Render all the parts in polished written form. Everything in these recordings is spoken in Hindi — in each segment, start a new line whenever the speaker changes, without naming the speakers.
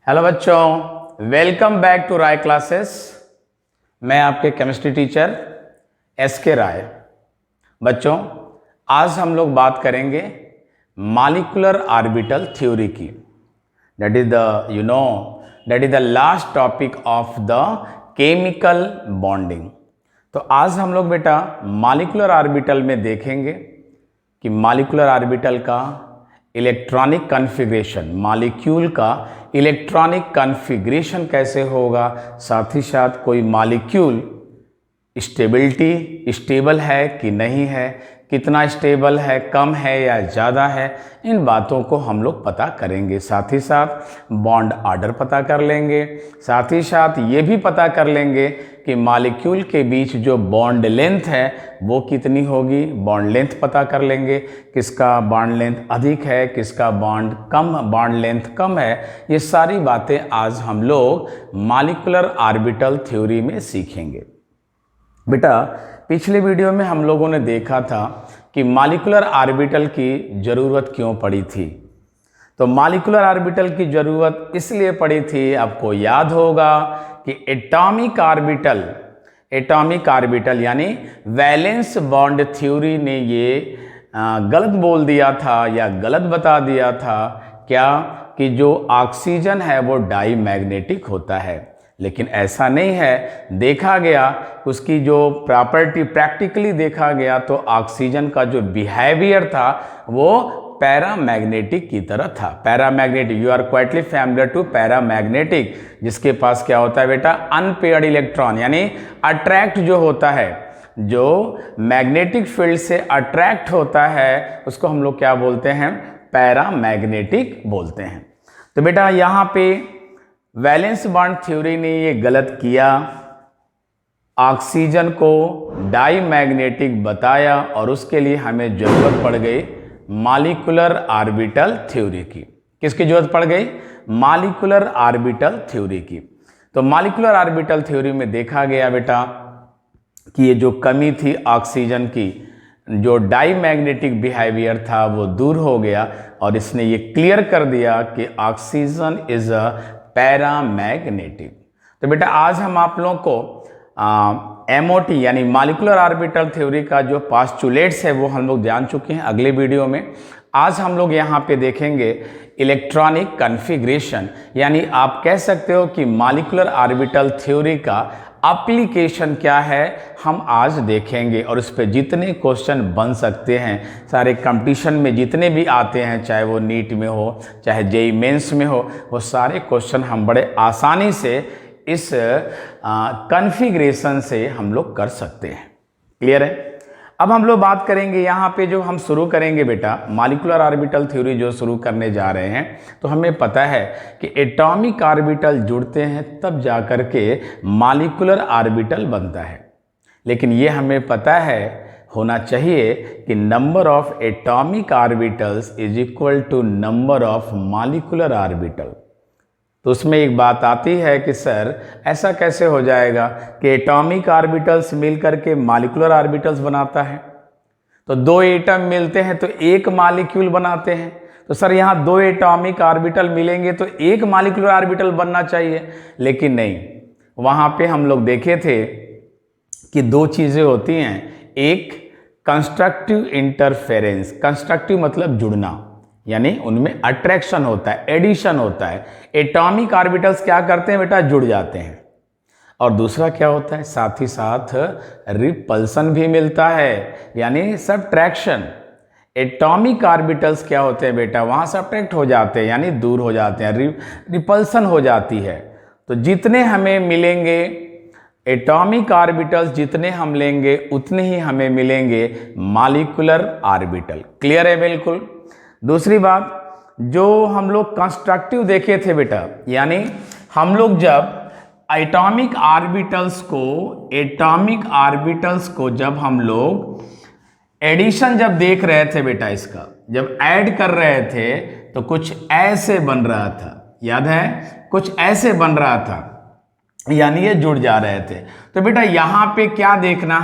हेलो बच्चों, welcome back to Rai classes. मैं आपके केमिस्ट्री टीचर एस.के. राय। बच्चों, आज हम लोग बात करेंगे मॉलिक्यूलर ऑर्बिटल थ्योरी की। That is the last topic of the chemical bonding. तो आज हम लोग बेटा मॉलिक्यूलर ऑर्बिटल में देखेंगे कि मॉलिक्यूलर ऑर्बिटल का इलेक्ट्रॉनिक कॉन्फ़िगरेशन, मॉलिक्यूल का इलेक्ट्रॉनिक कॉन्फ़िगरेशन कैसे होगा, साथ ही साथ कोई मॉलिक्यूल स्टेबल है कि नहीं है, कितना स्टेबल है, कम है या ज़्यादा है, इन बातों को हम लोग पता करेंगे। साथ ही साथ बॉन्ड ऑर्डर पता कर लेंगे। साथ ही साथ ये भी पता कर लेंगे कि मॉलिक्यूल के बीच जो बॉन्ड लेंथ है वो कितनी होगी, बॉन्ड लेंथ पता कर लेंगे, किसका बॉन्ड लेंथ अधिक है, किसका बॉन्ड लेंथ कम है। ये सारी बातें आज हम लोग मॉलिक्यूलर ऑर्बिटल थ्योरी में सीखेंगे। बेटा, पिछले वीडियो में हम लोगों ने देखा था कि मॉलिक्यूलर ऑर्बिटल की ज़रूरत क्यों पड़ी थी। तो मॉलिक्यूलर ऑर्बिटल की ज़रूरत इसलिए पड़ी थी, आपको याद होगा कि एटॉमिक ऑर्बिटल यानी वैलेंस बॉन्ड थ्योरी ने ये गलत बोल दिया था या गलत बता दिया था क्या, कि जो ऑक्सीजन है वो डाई मैग्नेटिक होता है। लेकिन ऐसा नहीं है। देखा गया उसकी जो प्रॉपर्टी प्रैक्टिकली देखा गया तो ऑक्सीजन का जो बिहेवियर था वो पैरामैग्नेटिक की तरह था। Paramagnetic, you are quietly familiar to paramagnetic, जिसके पास क्या होता है बेटा, अनपेयर्ड इलेक्ट्रॉन, यानी अट्रैक्ट जो होता है, जो मैग्नेटिक फील्ड से अट्रैक्ट होता है उसको हम लोग क्या बोलते हैं, पैरामैग्नेटिक बोलते हैं। तो बेटा यहाँ पे वैलेंस बॉन्ड थ्योरी ने ये गलत किया, ऑक्सीजन को डाई मैग्नेटिक बताया और उसके लिए हमें जरूरत पड़ गई मॉलिक्यूलर ऑर्बिटल थ्योरी की। किसकी जरूरत पड़ गई, मॉलिक्यूलर ऑर्बिटल थ्योरी की। तो मॉलिक्यूलर ऑर्बिटल थ्योरी में देखा गया बेटा कि ये जो कमी थी ऑक्सीजन की, जो डाई मैग्नेटिक बिहेवियर था वो दूर हो गया और इसने ये क्लियर कर दिया कि ऑक्सीजन इज अ पैरामैग्नेटिक। तो बेटा आज हम आप लोगों को MOT यानी मॉलिक्यूलर ऑर्बिटल थ्योरी का जो पास्टुलेट्स है वो हम लोग जान चुके हैं अगले वीडियो में। आज हम लोग यहाँ पे देखेंगे इलेक्ट्रॉनिक कॉन्फ़िगरेशन, यानी आप कह सकते हो कि मॉलिक्यूलर ऑर्बिटल थ्योरी का एप्लीकेशन क्या है, हम आज देखेंगे। और उस पर जितने क्वेश्चन बन सकते हैं, सारे कंपटीशन में जितने भी आते हैं, चाहे वो नीट में हो, चाहे जेईई मेंस में हो, वो सारे क्वेश्चन हम बड़े आसानी से इस कॉन्फ़िगरेशन से हम लोग कर सकते हैं। क्लियर है। अब हम लोग बात करेंगे यहाँ पे, जो हम शुरू करेंगे बेटा मॉलिक्यूलर ऑर्बिटल थ्योरी जो शुरू करने जा रहे हैं, तो हमें पता है कि एटॉमिक ऑर्बिटल जुड़ते हैं तब जाकर के मॉलिक्यूलर ऑर्बिटल बनता है। लेकिन ये हमें पता है होना चाहिए कि number of atomic orbitals is equal to number of molecular orbital. तो उसमें एक बात आती है कि सर ऐसा कैसे हो जाएगा कि एटॉमिक ऑर्बिटल्स मिलकर के मॉलिक्यूलर ऑर्बिटल्स बनाता है। तो दो एटम मिलते हैं तो एक मॉलिक्यूल बनाते हैं। तो सर यहाँ दो एटॉमिक ऑर्बिटल मिलेंगे तो एक मॉलिक्यूलर ऑर्बिटल बनना चाहिए, लेकिन नहीं। वहाँ पे हम लोग देखे थे कि दो चीज़ें होती हैं, एक कंस्ट्रक्टिव इंटरफेरेंस, कंस्ट्रक्टिव मतलब जुड़ना, यानी उनमें अट्रैक्शन होता है, एडिशन होता है। एटॉमिक ऑर्बिटल्स क्या करते हैं बेटा, जुड़ जाते हैं। और दूसरा क्या होता है, साथ ही साथ रिपल्सन भी मिलता है, यानी सबट्रैक्शन। एटॉमिक ऑर्बिटल्स क्या होते हैं बेटा, वहाँ सब्ट्रैक्ट हो जाते हैं, यानी दूर हो जाते हैं, रिपल्सन हो जाती है। तो जितने हमें मिलेंगे एटॉमिक ऑर्बिटल्स, जितने हम लेंगे उतने ही हमें मिलेंगे मॉलिक्यूलर ऑर्बिटल। क्लियर है बिल्कुल। दूसरी बात, जो हम लोग कंस्ट्रक्टिव देखे थे बेटा, यानी हम लोग जब एटॉमिक ऑर्बिटल्स को जब हम लोग एडिशन जब देख रहे थे बेटा, इसका जब ऐड कर रहे थे तो कुछ ऐसे बन रहा था, याद है, कुछ ऐसे बन रहा था, यानी ये जुड़ जा रहे थे। तो बेटा यहाँ पे क्या देखना,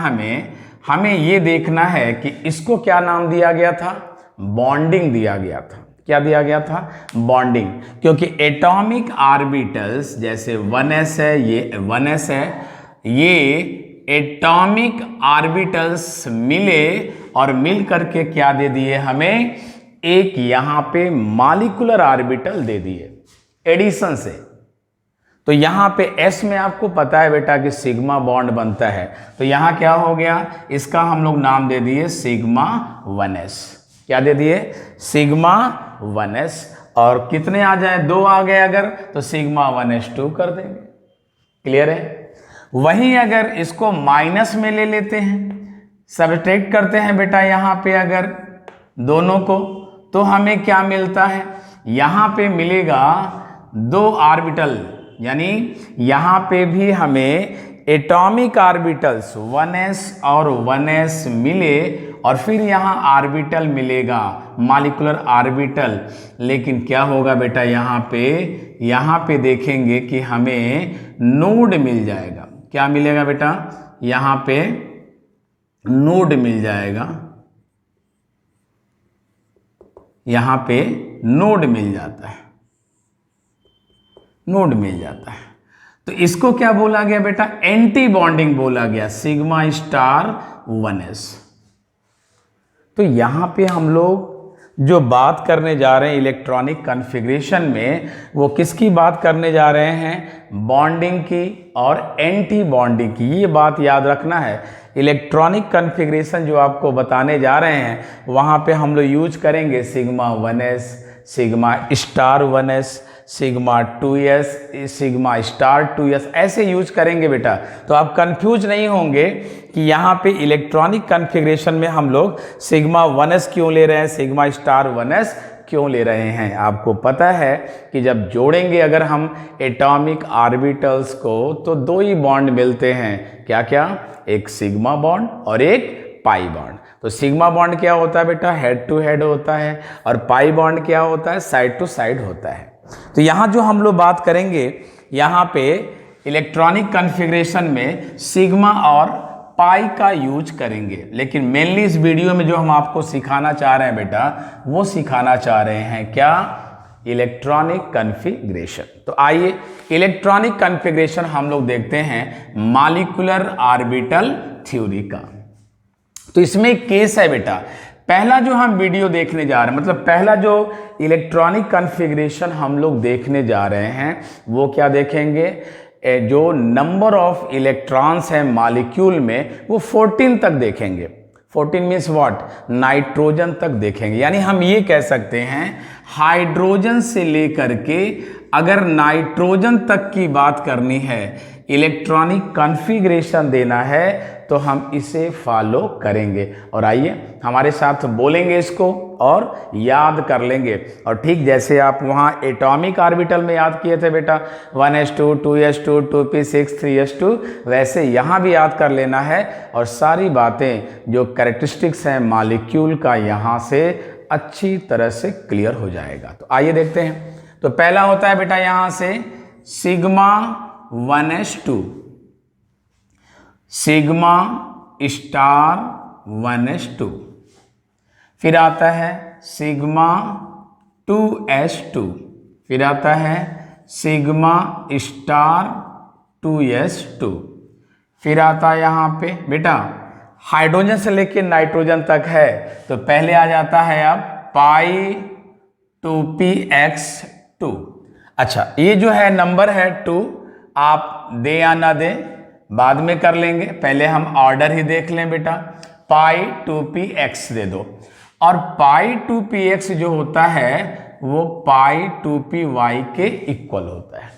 हमें ये देखना है कि इसको क्या नाम दिया गया था, बॉन्डिंग दिया गया था। क्या दिया गया था? बॉन्डिंग। क्योंकि एटॉमिक ऑर्बिटल्स जैसे 1s है, ये 1s है, ये एटॉमिक ऑर्बिटल्स मिले और मिल करके क्या दे दिए हमें? एक यहां पे मॉलिक्यूलर ऑर्बिटल दे दिए एडिशन से। तो यहां पे s में आपको पता है बेटा कि सिग्मा बॉन्ड बनता है, तो यहां क्या हो गया? इसका हम लोग नाम दे दिए सिग्मा 1s। क्या दे दिए? Sigma 1s। और कितने आ जाए? 2 आ गए अगर, तो सिग्मा 1s2 कर देंगे। क्लियर है? वहीं अगर इसको माइनस में ले लेते हैं, सब्ट्रैक्ट करते हैं बेटा यहां पे अगर दोनों को, तो हमें क्या मिलता है? यहां पे मिलेगा 2 ऑर्बिटल, यानी यहां पे भी हमें एटॉमिक ऑर्बिटल्स 1s और 1s मिले और फिर यहां ऑर्बिटल मिलेगा मॉलिक्यूलर ऑर्बिटल। लेकिन क्या होगा बेटा यहां पे देखेंगे कि हमें नोड मिल जाएगा। क्या मिलेगा बेटा? यहां पे नोड मिल जाएगा, यहां पे नोड मिल जाता है, नोड मिल जाता है। तो इसको क्या बोला गया बेटा? एंटी बॉन्डिंग बोला गया, सिग्मा स्टार 1s। तो यहां पे हम लोग जो बात करने जा रहे हैं इलेक्ट्रॉनिक कॉन्फ़िगरेशन में, वो किसकी बात करने जा रहे हैं? बॉन्डिंग की और एंटी बॉन्डिंग की। ये बात याद रखना है। इलेक्ट्रॉनिक कॉन्फ़िगरेशन जो आपको बताने जा रहे हैं, वहाँ पे हम लोग यूज करेंगे sigma 1s, sigma star 1s, sigma 2s, sigma star 2s, ऐसे यूज करेंगे बेटा। तो आप कंफ्यूज नहीं होंगे कि यहाँ पे इलेक्ट्रॉनिक कॉन्फ़िगरेशन में हम लोग सिग्मा 1s क्यों ले रहे हैं, सिग्मा स्टार 1s क्यों ले रहे हैं। आपको पता है कि जब जोड़ेंगे अगर हम एटॉमिक ऑर्बिटल्स को, तो 2 ही बॉन्ड मिलते हैं। क्या क्या? एक सिग्मा बॉन्ड और एक पाई बॉन्ड। तो सिग्मा बॉन्ड क्या होता है बेटा? हेड टू हेड होता है, और पाई बॉन्ड क्या होता है? साइड टू साइड होता है। तो यहाँ जो हम लोग बात करेंगे, यहाँ पे इलेक्ट्रॉनिक कॉन्फ़िगरेशन में सिग्मा और पाई का यूज करेंगे। लेकिन मेनली इस वीडियो में जो हम आपको सिखाना चाह रहे हैं बेटा, वो सिखाना चाह रहे हैं क्या? Electronic configuration. तो आइए इलेक्ट्रॉनिक कॉन्फ़िगरेशन हम लोग देखते हैं मॉलिक्यूलर ऑर्बिटल थ्योरी का। तो इसमें एक केस है बेटा, पहला जो हम वीडियो देखने जा रहे हैं, मतलब पहला जो इलेक्ट्रॉनिक कॉन्फ़िगरेशन हम लोग देखने जा रहे हैं, वो क्या देखेंगे? जो नंबर ऑफ इलेक्ट्रॉन्स हैं मॉलिक्यूल में, वो 14 तक देखेंगे। 14 मीन्स व्हाट? नाइट्रोजन तक देखेंगे। यानी हम ये कह सकते हैं हाइड्रोजन से लेकर के अगर नाइट्रोजन तक की बात करनी है, इलेक्ट्रॉनिक कॉन्फ़िगरेशन देना है, तो हम इसे फॉलो करेंगे। और आइए हमारे साथ बोलेंगे इसको और याद कर लेंगे। और ठीक जैसे आप वहाँ एटॉमिक ऑर्बिटल में याद किए थे बेटा 1s2, 2s2, 2p6, 3s2, वैसे यहाँ भी याद कर लेना है। और सारी बातें जो कैरेक्टरिस्टिक्स हैं मॉलिक्यूल का, यहाँ से अच्छी तरह से क्लियर हो जाएगा। तो आइए देखते हैं। तो पहला होता है बेटा यहाँ से sigma 1s2, sigma star 1s2, फिर आता है सिग्मा 2s2, फिर आता है सिग्मा स्टार 2s2, फिर आता है यहाँ पे बेटा हाइड्रोजन से लेकर नाइट्रोजन तक है, तो पहले आ जाता है अब पाई 2px2। अच्छा, ये जो है नंबर है 2, आप दे या ना दे बाद में कर लेंगे, पहले हम ऑर्डर ही देख लें बेटा। पाई 2px दे दो, और पाई 2px जो होता है वो पाई 2py के इक्वल होता है।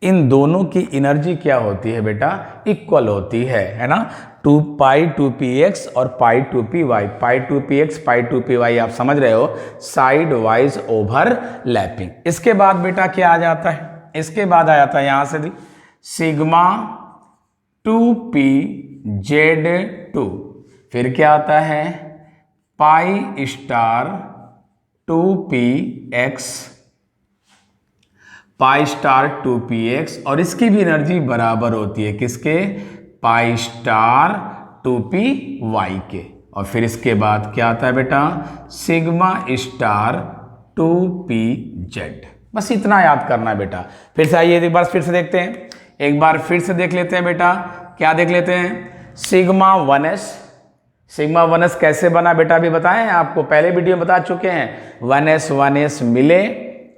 इन दोनों की एनर्जी क्या होती है बेटा? इक्वल होती है ना? 2 पाई 2px और पाई 2py, पाई 2px पाई 2py, आप समझ रहे हो, साइड वाइज ओवरलैपिंग। इसके बाद बेटा क्या आ जाता है? इसके बाद आ जाता है यहां से सिग्मा 2pz2, फिर क्या आता है pi star 2px, pi star 2px, और इसकी भी एनर्जी बराबर होती है किसके? पाई स्टार 2py के। और फिर इसके बाद क्या आता है बेटा? Sigma star 2pz। बस इतना याद करना है बेटा। फिर से आइए एक बार फिर से देखते हैं, एक बार फिर से देख लेते हैं बेटा। क्या देख लेते हैं? Sigma 1s। सिग्मा 1s कैसे बना बेटा? अभी बताए हैं आपको, पहले वीडियो में बता चुके हैं। 1s मिले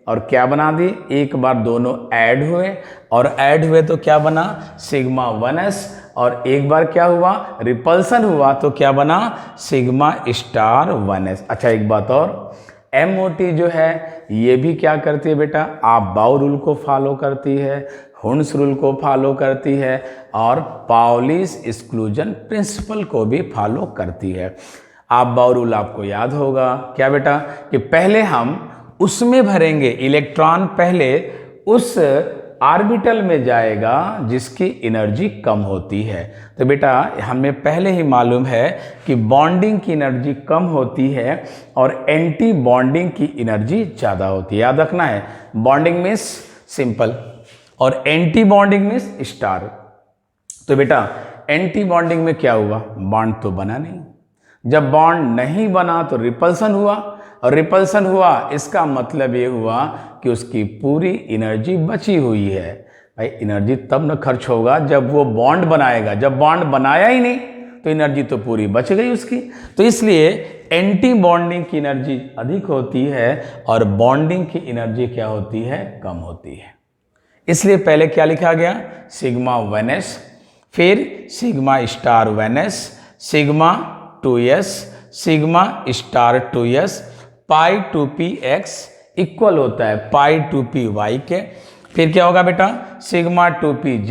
और क्या बना दी? एक बार दोनों ऐड हुए और ऐड हुए तो क्या बना? Sigma 1s। और एक बार क्या हुआ? रिपल्सन हुआ तो क्या बना? Sigma star 1s। अच्छा एक बात और, MOT जो है ये भी क्या करती है बेटा? आप बाउ रूल को फॉलो करती है, हुन्स रूल को फॉलो करती है और पाउलिस एक्सक्लूजन प्रिंसिपल को भी फॉलो करती है। आप बाउ रूल आपको याद होगा क्या बेटा? कि पहले हम उसमें भरेंगे इलेक्ट्रॉन, पहले उस ऑर्बिटल में जाएगा जिसकी एनर्जी कम होती है। तो बेटा हमें पहले ही मालूम है कि बॉन्डिंग की एनर्जी कम होती है और एंटी बॉन्डिंग की एनर्जी ज़्यादा होती है। याद रखना है, बॉन्डिंग मीन्स सिंपल और एंटी बॉन्डिंग मीन्स स्टार। तो बेटा एंटी बॉन्डिंग में क्या हुआ? बॉन्ड तो बना नहीं। जब बॉन्ड नहीं बना तो रिपल्सन हुआ, और रिपल्सन हुआ इसका मतलब ये हुआ कि उसकी पूरी एनर्जी बची हुई है। भाई एनर्जी तब न खर्च होगा जब वो बॉन्ड बनाएगा, जब बॉन्ड बनाया ही नहीं तो एनर्जी तो पूरी बच गई उसकी। तो इसलिए एंटी बॉन्डिंग की एनर्जी अधिक होती है और बॉन्डिंग की एनर्जी क्या होती है? कम होती है। इसलिए पहले क्या लिखा गया? सिग्मा 1s, फिर sigma star 1s, sigma 2s, sigma star 2s, पाई 2px इक्वल होता है पाई 2py के। फिर क्या होगा बेटा? सिग्मा 2pz,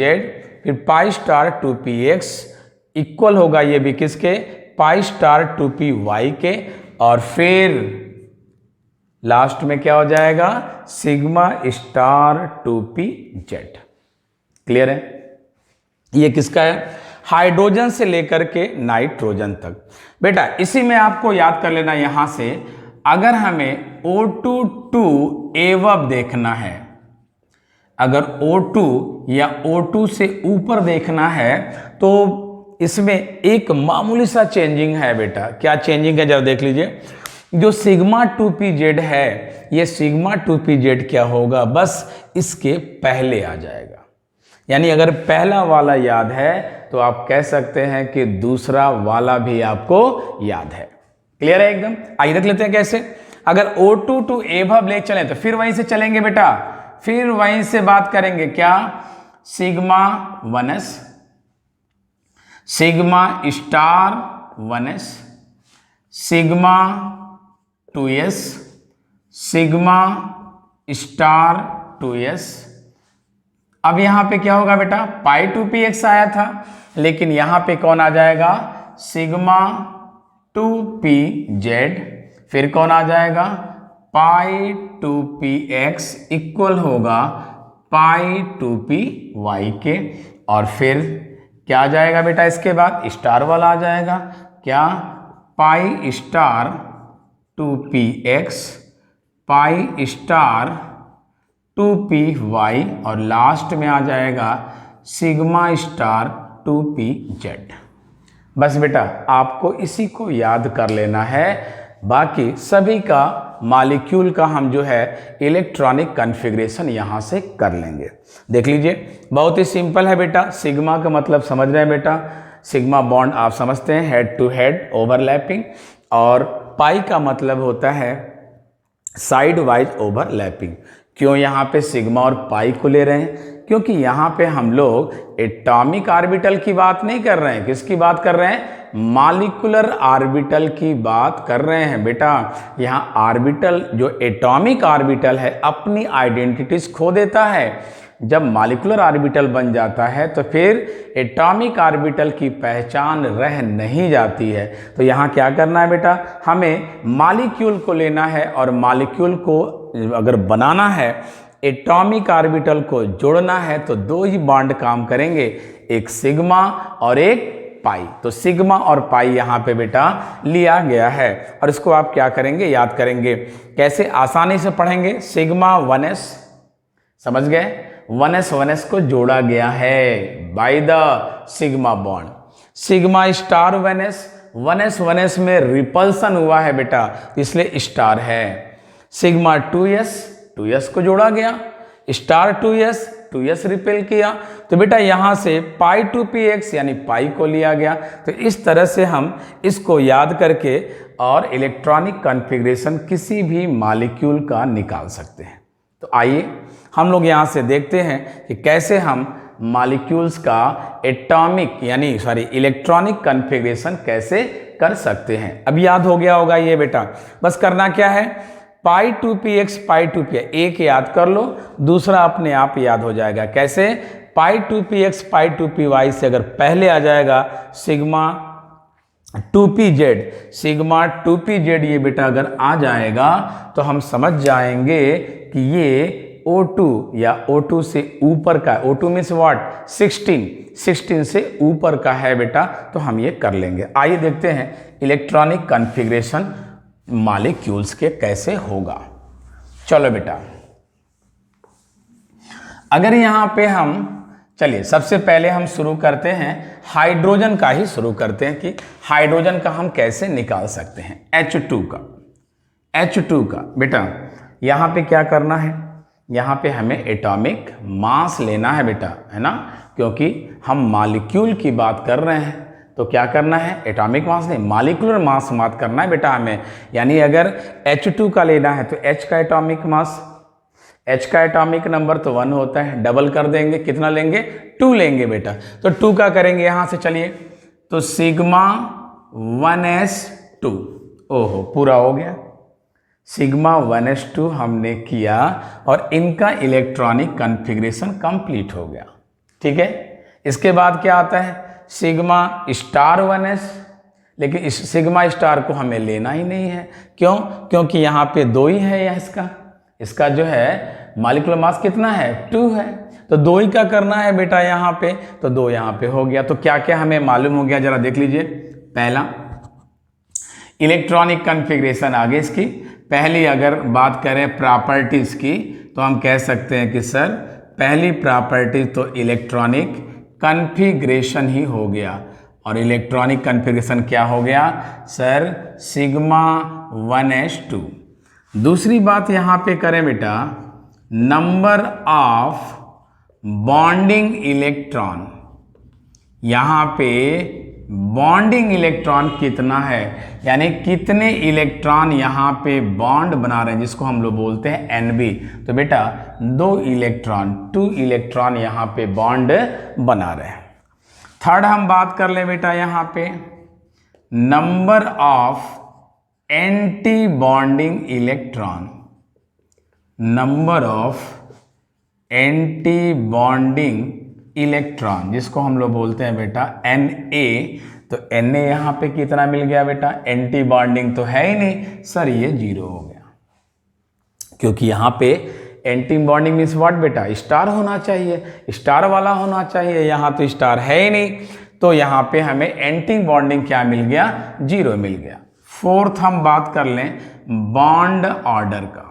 फिर पाई स्टार 2px इक्वल होगा ये भी किसके? पाई स्टार 2py के। और फिर लास्ट में क्या हो जाएगा? Sigma star 2pz। क्लियर है? ये किसका है? हाइड्रोजन से लेकर के नाइट्रोजन तक। बेटा इसी में आपको याद कर लेना, यहां से अगर हमें O2 एवब देखना है, अगर O2 या O2 से ऊपर देखना है तो इसमें एक मामूली सा चेंजिंग है बेटा। क्या चेंजिंग है जरा देख लीजिए। जो सिग्मा 2pz है, ये सिग्मा 2pz क्या होगा? बस इसके पहले आ जाएगा। यानी अगर पहला वाला याद है तो आप कह सकते हैं कि दूसरा वाला भी आपको याद है। क्लियर है एकदम? आइए देख लेते हैं कैसे। अगर O2 टू एवब ले चलें तो फिर वहीं से चलेंगे बेटा, फिर वहीं से बात करेंगे। क्या? Sigma 1s, sigma star 1s, sigma 2s, sigma star 2s। अब यहां पे क्या होगा बेटा? पाई 2px आया था, लेकिन यहां पे कौन आ जाएगा? Sigma 2pz। फिर कौन आ जाएगा? पाई 2px इक्वल होगा पाई 2py के। और फिर क्या आ जाएगा बेटा? इसके बाद स्टार वाला आ जाएगा। क्या? Pi star 2px, pi star 2py और लास्ट में आ जाएगा सिग्मा स्टार 2pz। बस बेटा आपको इसी को याद कर लेना है। बाकी सभी का मॉलिक्यूल का हम जो है इलेक्ट्रॉनिक कॉन्फ़िगरेशन यहाँ से कर लेंगे। देख लीजिए बहुत ही सिंपल है बेटा। सिग्मा का मतलब समझ रहे हैं बेटा? सिग्मा बॉन्ड आप समझते हैं, हेड टू हेड ओवरलैपिंग। और पाई का मतलब होता है साइड वाइज ओवरलैपिंग। क्यों यहाँ पे सिग्मा और पाई को ले रहे हैं? क्योंकि यहाँ पे हम लोग एटॉमिक ऑर्बिटल की बात नहीं कर रहे हैं। किसकी बात कर रहे हैं? मॉलिक्यूलर ऑर्बिटल की बात कर रहे हैं बेटा। यहाँ ऑर्बिटल जो एटॉमिक ऑर्बिटल है अपनी आइडेंटिटीज खो देता है। जब मॉलिक्यूलर ऑर्बिटल बन जाता है तो फिर एटॉमिक ऑर्बिटल की पहचान रह नहीं जाती है। तो यहाँ क्या करना है बेटा? हमें मॉलिक्यूल को लेना है और मॉलिक्यूल को अगर बनाना है, एटॉमिक ऑर्बिटल को जोड़ना है तो दो ही बॉन्ड काम करेंगे, एक सिग्मा और एक पाई। तो सिग्मा और पाई यहाँ पे बेटा लिया गया है। और इसको आप क्या करेंगे? याद करेंगे। कैसे? आसानी से पढ़ेंगे। सिग्मा 1s, समझ गए? 1s को जोड़ा गया है by the sigma bond. Sigma star 1s में रिपल्सन हुआ है बेटा, इसलिए स्टार है। सिग्मा 2s, 2s को जोड़ा गया, स्टार 2s, 2s रिपेल किया, तो बेटा यहाँ से पाई 2px यानी पाई को लिया गया। तो इस तरह से हम इसको याद करके और इलेक्ट्रॉनिक कॉन्फ़िगरेशन किसी भी मॉलिक्यूल का निकाल सकते हैं। तो आइए हम लोग यहाँ से देखते हैं कि कैसे हम मॉलिक्यूल्स का एटॉमिक यानी इलेक्ट्रॉनिक कॉन्फ़िगरेशन कैसे कर सकते हैं। अब याद हो गया होगा ये बेटा, बस करना क्या है, पाई 2px पाई 2p, एक याद कर लो, दूसरा अपने आप याद हो जाएगा। कैसे, पाई 2px पाई 2py से अगर पहले आ जाएगा सिग्मा 2pz, सिग्मा 2pz ये बेटा अगर आ जाएगा तो हम समझ जाएंगे कि ये O2 या O2 से ऊपर का, O2 मीन्स व्हाट, 16 से ऊपर का है बेटा, तो हम ये कर लेंगे। आइए देखते हैं इलेक्ट्रॉनिक कॉन्फ़िगरेशन मॉलिक्यूल्स के कैसे होगा। चलो बेटा, अगर यहाँ पे हम, चलिए सबसे पहले हम शुरू करते हैं हाइड्रोजन का ही शुरू करते हैं कि हाइड्रोजन का हम कैसे निकाल सकते हैं। H2 का, H2 का बेटा यहाँ पे क्या करना है, यहाँ पे हमें एटॉमिक मास लेना है बेटा, है ना, क्योंकि हम मॉलिक्यूल की बात कर रहे हैं तो क्या करना है, एटॉमिक मास नहीं मॉलिक्यूलर मास बात करना है बेटा हमें। यानी अगर H2 का लेना है तो H का एटॉमिक मास, H का एटॉमिक नंबर तो 1 होता है, डबल कर देंगे, कितना लेंगे, 2 लेंगे बेटा। तो 2 का करेंगे यहाँ से, चलिए तो सिग्मा 1s2, ओहो पूरा हो गया, सिग्मा 1s2 हमने किया और इनका इलेक्ट्रॉनिक कॉन्फ़िगरेशन कंप्लीट हो गया। ठीक है, इसके बाद क्या आता है, सिग्मा स्टार 1s, लेकिन इस सिग्मा स्टार को हमें लेना ही नहीं है, क्यों, क्योंकि यहाँ पे 2 ही है, या इसका जो है मॉलिक्यूलर मास कितना है, 2 है, तो 2 ही का करना है बेटा यहाँ पे, तो 2 यहाँ पे हो गया। तो क्या क्या हमें मालूम हो गया, जरा देख लीजिए। पहला इलेक्ट्रॉनिक कॉन्फ़िगरेशन आगे इसकी, पहली अगर बात करें प्रॉपर्टीज़ की तो हम कह सकते हैं कि सर पहली प्रॉपर्टीज तो इलेक्ट्रॉनिक कॉन्फ़िगरेशन ही हो गया, और इलेक्ट्रॉनिक कॉन्फ़िगरेशन क्या हो गया सर, सिग्मा 1s2। दूसरी बात यहाँ पे करें बेटा, नंबर ऑफ बॉन्डिंग इलेक्ट्रॉन, यहाँ पे बॉन्डिंग इलेक्ट्रॉन कितना है, यानी कितने इलेक्ट्रॉन यहाँ पे बॉन्ड बना रहे हैं, जिसको हम लोग बोलते हैं Nb। तो बेटा 2 इलेक्ट्रॉन यहाँ पे बॉन्ड बना रहे हैं। थर्ड हम बात कर ले बेटा यहाँ पे, number of anti bonding electron, number of anti bonding electron, जिसको हम लोग बोलते हैं बेटा Na। तो Na यहाँ पे कितना मिल गया बेटा, एंटी बॉन्डिंग तो है ही नहीं सर, ये 0 हो गया, क्योंकि यहाँ पे एंटी बॉन्डिंग मीन्स व्हाट बेटा, स्टार होना चाहिए, स्टार वाला होना चाहिए, यहाँ तो स्टार है ही नहीं, तो यहाँ पे हमें एंटी बॉन्डिंग क्या मिल गया, 0 मिल गया। फोर्थ हम बात कर लें बॉन्ड ऑर्डर का।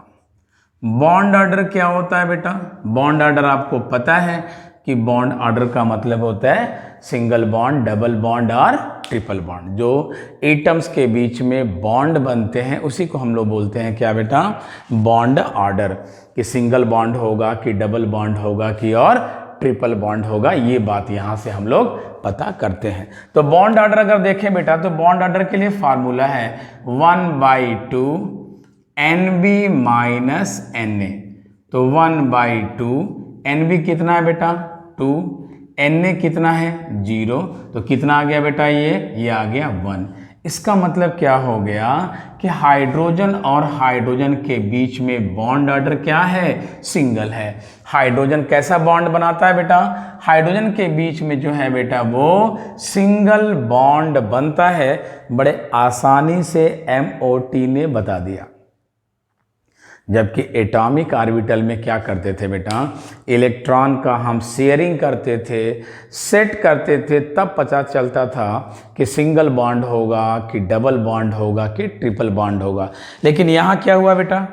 बॉन्ड ऑर्डर क्या होता है बेटा, बॉन्ड ऑर्डर आपको पता है कि बॉन्ड ऑर्डर का मतलब होता है सिंगल बॉन्ड, डबल बॉन्ड और ट्रिपल बॉन्ड। जो एटम्स के बीच में बॉन्ड बनते हैं उसी को हम लोग बोलते हैं क्या बेटा, बॉन्ड ऑर्डर, कि सिंगल बॉन्ड होगा कि डबल बॉन्ड होगा कि और ट्रिपल बॉन्ड होगा, ये बात यहाँ से हम लोग पता करते हैं। तो बॉन्ड ऑर्डर अगर देखें बेटा, तो बॉन्ड ऑर्डर के लिए फार्मूला है 1/2 Nb माइनस Na। तो 1/2 Nb कितना है बेटा 2, Na कितना है 0, तो कितना आ गया बेटा, ये आ गया 1। इसका मतलब क्या हो गया कि हाइड्रोजन और हाइड्रोजन के बीच में बॉन्ड ऑर्डर क्या है, सिंगल है। हाइड्रोजन कैसा बॉन्ड बनाता है बेटा, हाइड्रोजन के बीच में जो है बेटा वो सिंगल बॉन्ड बनता है, बड़े आसानी से MOT ने बता दिया। जबकि एटॉमिक ऑर्बिटल में क्या करते थे बेटा, इलेक्ट्रॉन का हम शेयरिंग करते थे, सेट करते थे, तब पता चलता था कि सिंगल बॉन्ड होगा कि डबल बॉन्ड होगा कि ट्रिपल बॉन्ड होगा। लेकिन यहाँ क्या हुआ बेटा,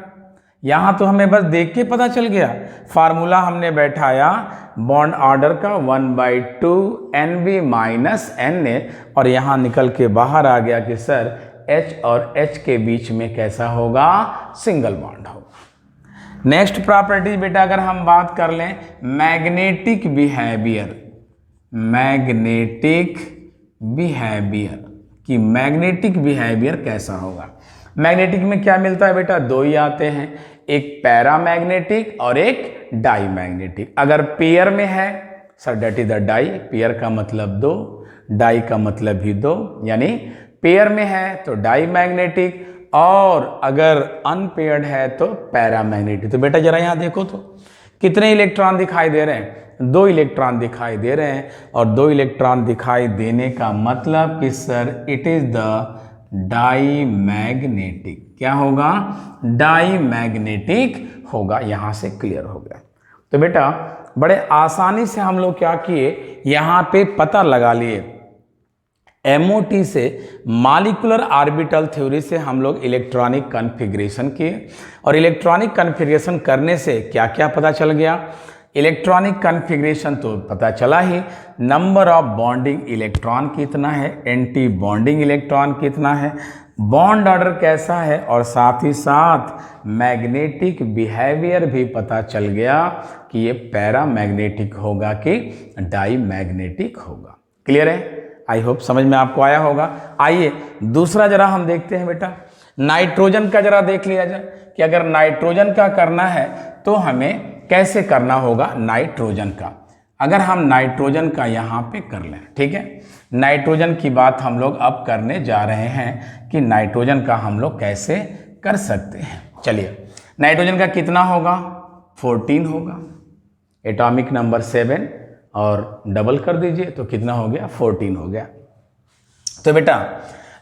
यहाँ तो हमें बस देख के पता चल गया, फार्मूला हमने बैठाया बॉन्ड ऑर्डर का 1/2 Nb माइनस Na, और यहाँ निकल के बाहर आ गया कि सर H और H के बीच में कैसा होगा, सिंगल बॉन्ड होगा। नेक्स्ट प्रॉपर्टी बेटा अगर हम बात कर लें मैग्नेटिक बिहेवियर, मैग्नेटिक बिहेवियर कि मैग्नेटिक बिहेवियर कैसा होगा। मैग्नेटिक में क्या मिलता है बेटा, दो ही आते हैं, एक पैरामैग्नेटिक और एक डाईमैग्नेटिक। अगर पेयर में है sir that is the di, pair का मतलब दो, डाई का मतलब भी दो, यानी पेयर में है तो डाईमैग्नेटिक और अगर अनपेयर्ड है तो पैरामैग्नेटिक। तो बेटा जरा यहाँ देखो तो कितने इलेक्ट्रॉन दिखाई दे रहे हैं, दो इलेक्ट्रॉन दिखाई दे रहे हैं और दो इलेक्ट्रॉन दिखाई देने का मतलब कि sir it is the diamagnetic. क्या होगा, डाईमैग्नेटिक होगा। यहां से क्लियर हो गया। तो बेटा बड़े आसानी से हम लोग क्या किए, यहां पे पता लगा लिए MOT से, मॉलिक्यूलर ऑर्बिटल थ्योरी से हम लोग इलेक्ट्रॉनिक कॉन्फ़िगरेशन किए और इलेक्ट्रॉनिक कॉन्फ़िगरेशन करने से क्या क्या पता चल गया। इलेक्ट्रॉनिक कॉन्फ़िगरेशन तो पता चला ही, नंबर ऑफ बॉन्डिंग इलेक्ट्रॉन कितना है, एंटी बॉन्डिंग इलेक्ट्रॉन कितना है, बॉन्ड ऑर्डर कैसा है और साथ ही साथ मैग्नेटिक बिहेवियर भी पता चल गया कि ये पैरामैग्नेटिक होगा कि डाईमैग्नेटिक होगा। क्लियर है, आई होप समझ में आपको आया होगा। आइए दूसरा जरा हम देखते हैं बेटा, नाइट्रोजन का जरा देख लिया जाए कि अगर नाइट्रोजन का करना है तो हमें कैसे करना होगा नाइट्रोजन का। अगर हम नाइट्रोजन का यहाँ पे कर लें, ठीक है, नाइट्रोजन की बात हम लोग अब करने जा रहे हैं कि नाइट्रोजन का हम लोग कैसे कर सकते हैं। चलिए नाइट्रोजन का कितना होगा, 14 होगा, एटॉमिक नंबर 7 और डबल कर दीजिए तो कितना हो गया, 14 हो गया। तो बेटा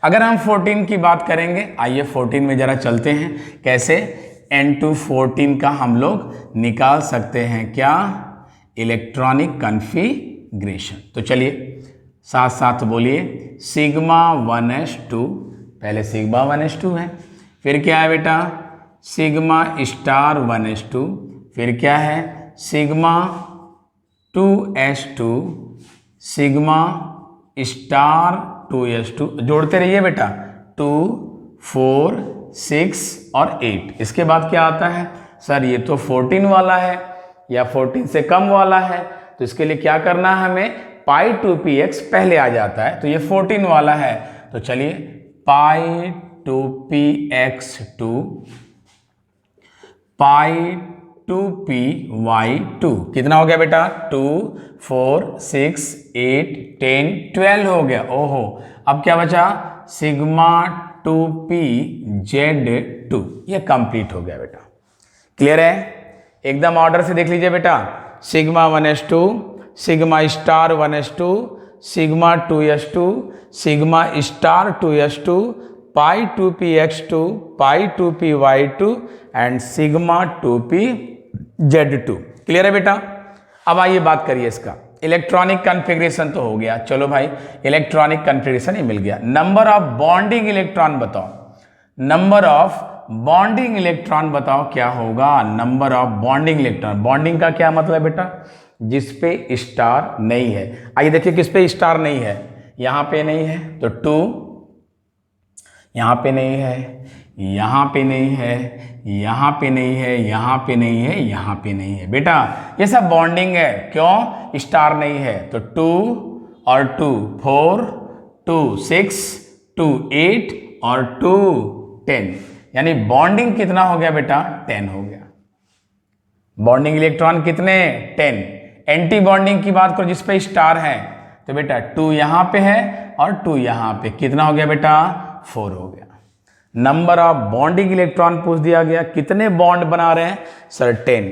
अगर हम 14 की बात करेंगे, आइए 14 में जरा चलते हैं, कैसे N214 का हम लोग निकाल सकते हैं क्या, इलेक्ट्रॉनिक कॉन्फ़िगरेशन। तो चलिए साथ साथ बोलिए, सिग्मा 1s2, पहले सिग्मा 1s2 है, फिर क्या है बेटा सिग्मा स्टार 1s2, फिर क्या है sigma 2s2, sigma star 2s2, जोड़ते रहिए बेटा, 2, 4, 6 और 8। इसके बाद क्या आता है, सर ये तो 14 वाला है या 14 से कम वाला है, तो इसके लिए क्या करना है हमें, पाई 2px पहले आ जाता है, तो ये 14 वाला है, तो चलिए पाई 2px2 पाई 2py2 कितना हो गया बेटा, 2, 4, 6, 8, 10, 12 हो गया। ओहो, अब क्या बचा, सिग्मा 2pz2, ये कंप्लीट हो गया बेटा। क्लियर है, एकदम ऑर्डर से देख लीजिए बेटा, sigma 1s2, sigma star 1s2, sigma 2s2, sigma star 2s2, pi 2px2, pi 2py2 and sigma 2pz2। Clear है बेटा। अब आइए बात करिए इसका, इलेक्ट्रॉनिक कॉन्फ़िगरेशन तो हो गया, चलो भाई इलेक्ट्रॉनिक कॉन्फ़िगरेशन ही मिल गया। नंबर ऑफ बॉन्डिंग इलेक्ट्रॉन बताओ, नंबर ऑफ बॉन्डिंग इलेक्ट्रॉन बताओ क्या होगा, number of bonding electron. Bonding का क्या मतलब बेटा, जिस पे स्टार नहीं है। आइए देखिए किस पे स्टार नहीं है, यहाँ पे नहीं है तो 2, यहाँ पे नहीं है, यहाँ पे नहीं है, यहाँ पे नहीं है, यहाँ पे नहीं है, यहाँ पे नहीं है बेटा, ये सब बॉन्डिंग है। क्यों, स्टार नहीं है तो 2 और 2 4, 2 6, 2 8 और 2 10, यानी बॉन्डिंग कितना हो गया बेटा, 10 हो गया। बॉन्डिंग इलेक्ट्रॉन कितने, 10। एंटी बॉन्डिंग की बात करो जिस पे स्टार है तो बेटा 2 यहाँ पे है और 2 यहाँ पे, कितना हो गया बेटा, 4 हो गया। नंबर ऑफ बॉन्डिंग इलेक्ट्रॉन पूछ दिया गया, कितने बॉन्ड बना रहे हैं, sir 10।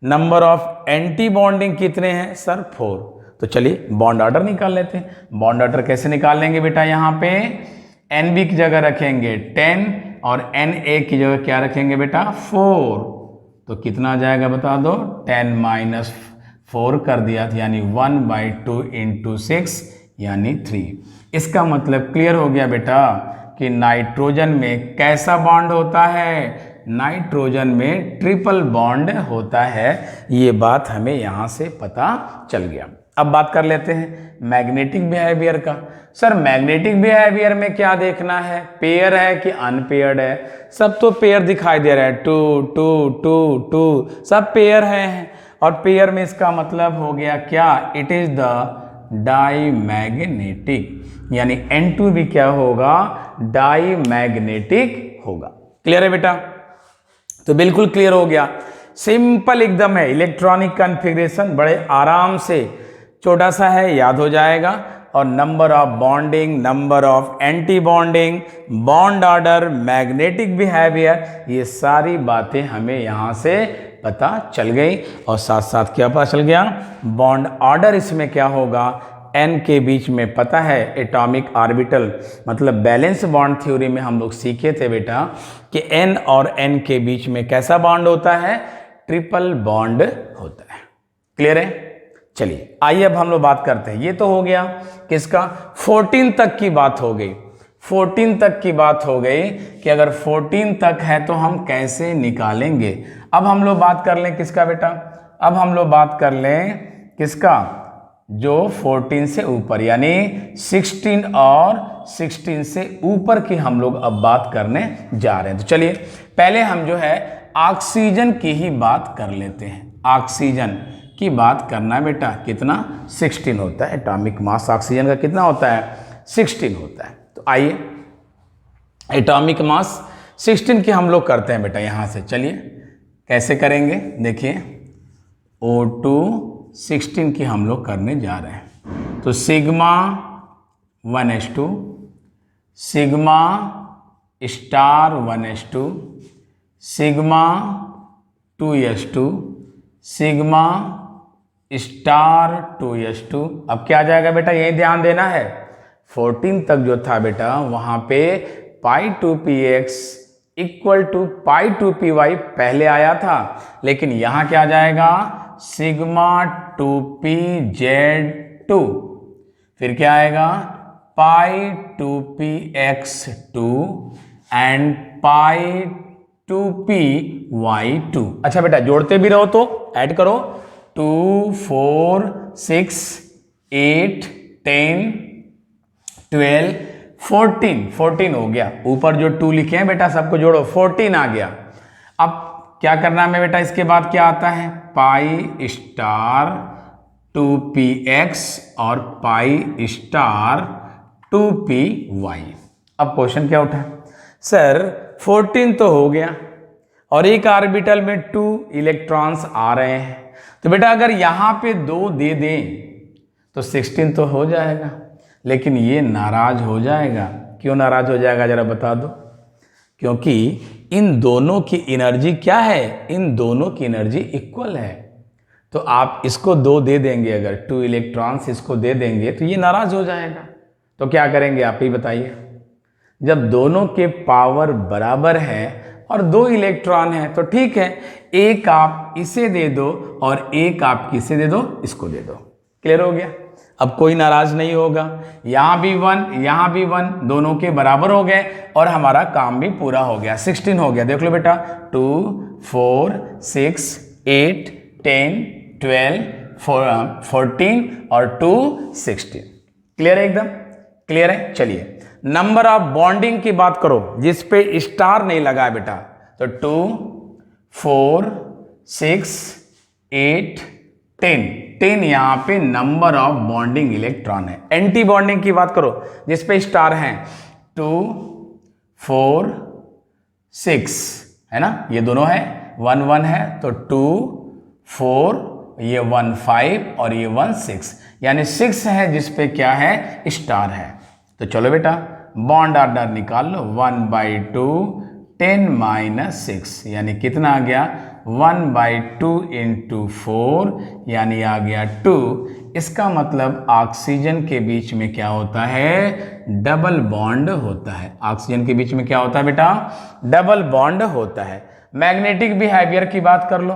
Number of anti bonding कितने हैं, सर 4। तो चलिए बॉन्ड ऑर्डर निकाल लेते हैं। बॉन्ड ऑर्डर कैसे निकाल लेंगे बेटा, यहाँ पे NB की जगह रखेंगे 10 और NA की जगह क्या रखेंगे बेटा, 4। तो कितना आ जाएगा बता दो, 10 - 4 कर दिया था, यानी 1/2 × 6 यानी 3। इसका मतलब क्लियर हो गया बेटा कि नाइट्रोजन में कैसा बॉन्ड होता है, नाइट्रोजन में ट्रिपल बॉन्ड होता है। ये बात हमें यहाँ से पता चल गया। अब बात कर लेते हैं मैग्नेटिक बिहेवियर का। सर मैग्नेटिक बिहेवियर में क्या देखना है, पेयर है कि अनपेयर्ड है? सब तो पेयर दिखाई दे रहा है, टू टू टू टू, सब पेयर है। और पेयर में इसका मतलब हो गया क्या, इट इज द डाईमैग्नेटिक, यानी N2 भी क्या होगा, डाईमैग्नेटिक होगा। क्लियर है बेटा? तो बिल्कुल क्लियर हो गया, सिंपल एकदम है। इलेक्ट्रॉनिक कॉन्फ़िगरेशन बड़े आराम से, छोटा सा है, याद हो जाएगा। और number of bonding, number of anti bonding, bond order, magnetic behaviour, ये सारी बातें हमें यहाँ से पता चल गई। और साथ साथ क्या पता चल गया, बॉन्ड ऑर्डर इसमें क्या होगा, n के बीच में पता है एटॉमिक ऑर्बिटल, मतलब बैलेंस बॉन्ड थ्योरी में हम लोग सीखे थे बेटा कि n और n के बीच में कैसा बॉन्ड होता है, ट्रिपल बॉन्ड होता है। क्लियर है? चलिए आइए अब हम लोग बात करते हैं। ये तो हो गया किसका, 14 तक की बात हो गई। 14 तक की बात हो गई कि अगर 14 तक है तो हम कैसे निकालेंगे। अब हम लोग बात कर लें किसका बेटा, अब हम लोग बात कर लें किसका, जो 14 से ऊपर, यानी 16 और 16 से ऊपर की हम लोग अब बात करने जा रहे हैं। तो चलिए पहले हम जो है ऑक्सीजन की ही बात कर लेते हैं। ऑक्सीजन की बात करना है बेटा, कितना, 16 होता है एटॉमिक मास ऑक्सीजन का, कितना होता है, 16 होता है। तो आइए एटॉमिक मास 16 की हम लोग करते हैं बेटा यहाँ से। चलिए कैसे करेंगे, देखिए O2 16 की हम लोग करने जा रहे हैं। तो sigma 1s2, sigma star 1s2, sigma 2s2, sigma star 2s2। अब क्या आ जाएगा बेटा, यही ध्यान देना है, 14 तक जो था बेटा वहाँ पे π2px इक्वल टू π2py पहले आया था, लेकिन यहाँ क्या आ जाएगा, सिग्मा 2pz2, फिर क्या आएगा, π2px2 एंड π2py2। अच्छा बेटा जोड़ते भी रहो तो ऐड करो, 2 4 6 8 10 12 14 हो गया। ऊपर जो 2 लिखे हैं बेटा सबको जोड़ो, 14 आ गया। अब क्या करना है बेटा, इसके बाद क्या आता है, पाई स्टार 2px और पाई स्टार 2py। अब क्वेश्चन क्या उठा, सर 14 तो हो गया और एक ऑर्बिटल में 2 इलेक्ट्रॉन्स आ रहे हैं, तो बेटा अगर यहाँ पे 2 दे दें तो 16 तो हो जाएगा, लेकिन ये नाराज हो जाएगा। क्यों नाराज हो जाएगा जरा बता दो, क्योंकि इन दोनों की एनर्जी क्या है, इन दोनों की एनर्जी इक्वल है। तो आप इसको 2 दे देंगे, अगर 2 इलेक्ट्रॉन्स इसको दे देंगे तो ये नाराज हो जाएगा। तो क्या करेंगे आप ही बताइए, जब दोनों के पावर बराबर है और 2 इलेक्ट्रॉन है तो ठीक है, एक आप इसे दे दो और एक आप किसे दे दो, इसको दे दो। क्लियर हो गया? अब कोई नाराज नहीं होगा, यहाँ भी 1 यहाँ भी 1, दोनों के बराबर हो गए और हमारा काम भी पूरा हो गया। 16 हो गया, देख लो बेटा, 2 4 6 8 10 12 14 और 2 16। क्लियर है? एकदम क्लियर है। चलिए नंबर ऑफ बॉन्डिंग की बात करो जिस पे स्टार नहीं लगा है बेटा, तो 2 4 6 8 10 यहाँ पे नंबर ऑफ बॉन्डिंग इलेक्ट्रॉन है। एंटी बॉन्डिंग की बात करो जिस पे स्टार हैं, 2 4 6 है ना, ये दोनों है, 1 1 है तो 2 4, ये 1 5 और ये 1 6, यानी 6 है जिस पे क्या है, स्टार है। तो चलो बेटा बॉन्ड ऑर्डर निकाल लो, 1/2 10 - 6 यानी कितना आ गया, 1/2 × 4 यानी आ गया 2। इसका मतलब ऑक्सीजन के बीच में क्या होता है, डबल बॉन्ड होता है। ऑक्सीजन के बीच में क्या होता है बेटा, डबल बॉन्ड होता है। मैग्नेटिक बिहेवियर की बात कर लो